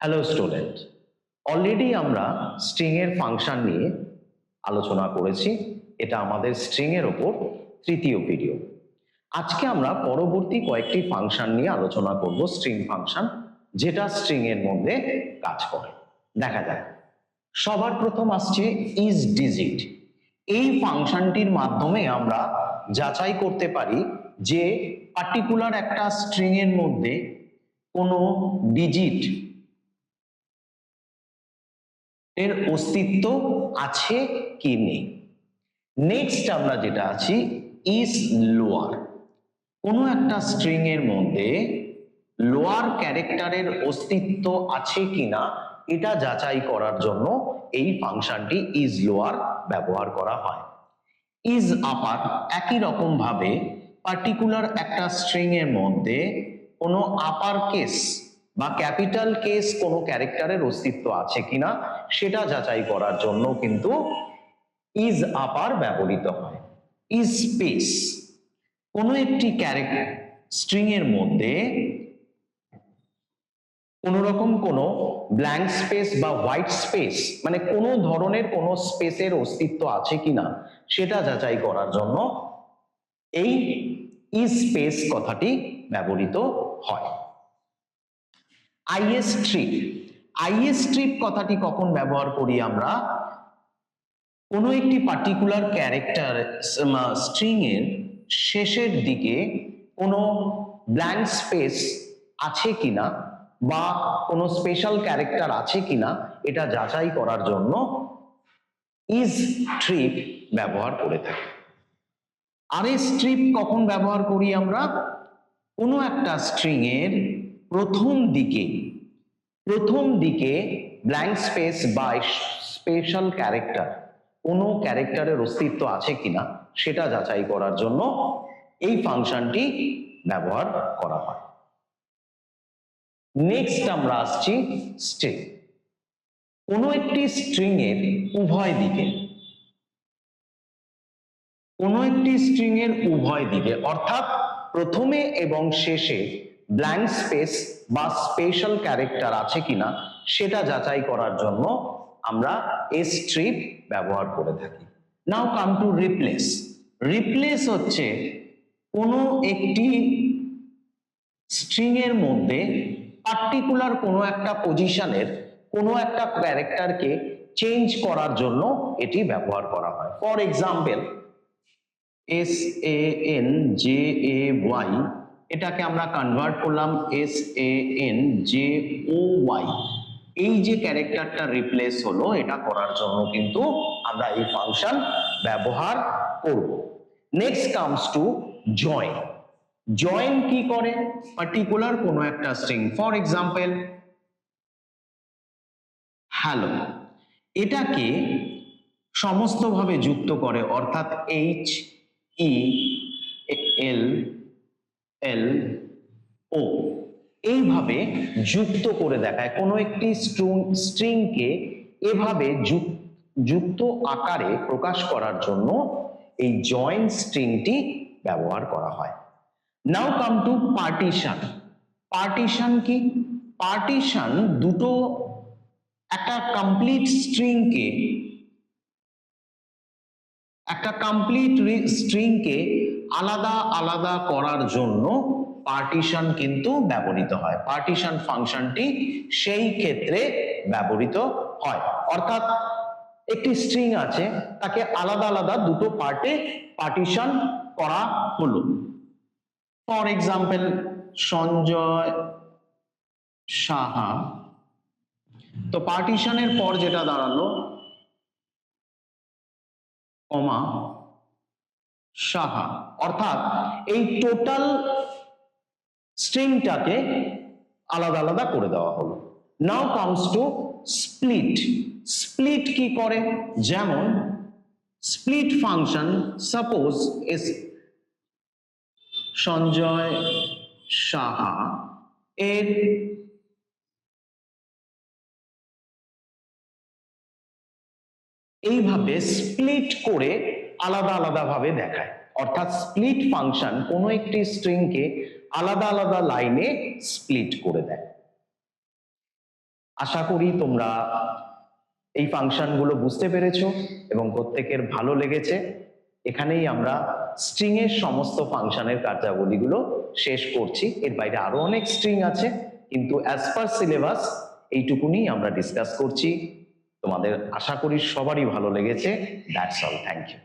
Hello student, already আমরা string এর function নিয়ে আলোচনা করেছি। এটা আমাদের স্ট্রিং এর উপর তৃতীয় ভিডিও। আজকে আমরা পরবর্তী কয়েকটি ফাংশন নিয়ে আলোচনা করব, স্ট্রিং ফাংশন, যেটা স্ট্রিং এর মধ্যে কাজ করে। দেখা যাক। সবার প্রথম আসছে ইজ ডিজিট। এই ফাংশনটির মাধ্যমে আমরা যাচাই করতে পারি যে পার্টিকুলার একটা স্ট্রিং এর মধ্যে কোনো ডিজিট এর অস্তিত্ব আছে কি নেই। নেক্সট আমরা যেটা আছি ইজ লোয়ার। কোনো একটা স্ট্রিং এর মধ্যে লোয়ার ক্যারেক্টারের অস্তিত্ব আছে কিনা এটা যাচাই করার জন্য এই ফাংশনটি ইজ লোয়ার ব্যবহার করা হয়। ইজ আপার একই রকম ভাবে পার্টিকুলার একটা স্ট্রিং এর মধ্যে কোনো আপার কেস বা ক্যাপিটাল কেস কোনো ক্যারেক্টারের অস্তিত্ব আছে কিনা সেটা যাচাই করার জন্য কিন্তু ইজ আপার ব্যবহৃত হয়। ইজ স্পেস কোনো একটি ক্যারেক্টার স্ট্রিং এর মধ্যে কোন রকম কোনো ব্ল্যাঙ্ক স্পেস বা হোয়াইট স্পেস মানে কোনো ধরনের কোনো স্পেসের অস্তিত্ব আছে কিনা সেটা যাচাই করার জন্য এই ইজ স্পেস কথাটি ব্যবহৃত হয়। Is strip. আইএস স্ট্রিপ কথাটি কখন ব্যবহার করি আমরা? কোনো একটি পার্টিকুলার ক্যারেক্টার স্ট্রিং এর শেষের দিকে কোনো ব্ল্যাঙ্ক স্পেস আছে কিনা বা কোনো স্পেশাল ক্যারেক্টার আছে কিনা এটা যাচাই করার জন্য ইজ স্ট্রিপ ব্যবহার করে থাকি। আর এই স্ট্রিপ কখন ব্যবহার করি আমরা? কোনো একটা স্ট্রিং এর প্রথম দিকে ব্ল্যাঙ্ক স্পেস বা স্পেশাল ক্যারেক্টার কোনো ক্যারেক্টারের অস্তিত্ব আছে কিনা সেটা যাচাই করার জন্য এই ফাংশনটি ব্যবহার করা হয়। নেক্সট আমরা আসছি স্ট্রিং। কোনো একটি স্ট্রিং এর উভয় দিকে অর্থাৎ প্রথমে এবং শেষে ব্ল্যাঙ্ক স্পেস বা স্পেশাল ক্যারেক্টার আছে কিনা সেটা যাচাই করার জন্য আমরা স্ট্রিপ ব্যবহার করে থাকি। নাও কাম টু রিপ্লেস। রিপ্লেস হচ্ছে কোনো একটি স্ট্রিং এর মধ্যে পার্টিকুলার কোনো একটা পজিশনের কোনো একটা ক্যারেক্টারকে চেঞ্জ করার জন্য এটি ব্যবহার করা হয়। ফর এক্সাম্পল SANJAY, এটাকে আমরা কনভার্ট করলাম SANJOY। এই যে ক্যারেক্টারটা রিপ্লেস হলো এটা করার জন্য কিন্তু আমরা এই ফাংশন ব্যবহার করব। Next comes to join. Join কি করে? পার্টিকুলার কোনো একটা স্ট্রিং, ফর এক্সাম্পল হ্যালো, এটাকে সমস্তভাবে যুক্ত করে অর্থাৎ HELLO এইভাবে যুক্ত করে দেখায়। কোনো একটি স্ট্রিংকে এভাবে যুক্ত আকারে প্রকাশ করার জন্য এই জয়েন স্ট্রিংটি ব্যবহার করা হয়। নাও কাম টু পার্টিশন। পার্টিশন কি? পার্টিশন দুটো একটা কমপ্লিট স্ট্রিংকে আলাদা আলাদা করার জন্য পার্টিশন কিন্তু ব্যবহৃত হয়। পার্টিশন ফাংশনটি সেই ক্ষেত্রে ব্যবহৃত হয়। অর্থাৎ একটি স্ট্রিং আছে, তাকে আলাদা আলাদা দুটো পার্টে পার্টিশন করা হলো। ফর এক্সাম্পল সঞ্জয় সাহা, তো পার্টিশনের পর যেটা দাঁড়ালো কমা সাহা, অর্থাৎ এই টোটাল স্ট্রিংটাকে আলাদা আলাদা করে দেওয়া হলো। নাও কামস টু স্প্লিট। স্প্লিট কি করে? যেমন split function, suppose is Sanjay Saha এর এইভাবে স্প্লিট করে আলাদা আলাদা ভাবে দেখায়। অর্থাৎ স্প্লিট ফাংশন কোনো একটি স্ট্রিংকে আলাদা আলাদা লাইনে স্প্লিট করে দেয়। আশা করি তোমরা এই ফাংশনগুলো বুঝতে পেরেছো এবং প্রত্যেকের ভালো লেগেছে। এখানেই আমরা স্ট্রিং এর সমস্ত ফাংশনের কার্যাবলীগুলো শেষ করছি। এর বাইরে আরো অনেক স্ট্রিং আছে, কিন্তু অ্যাজ পার সিলেবাস এইটুকুনি আমরা ডিসকাস করছি। তোমাদের আশা করি সবারই ভালো লেগেছে। That's all, thank you.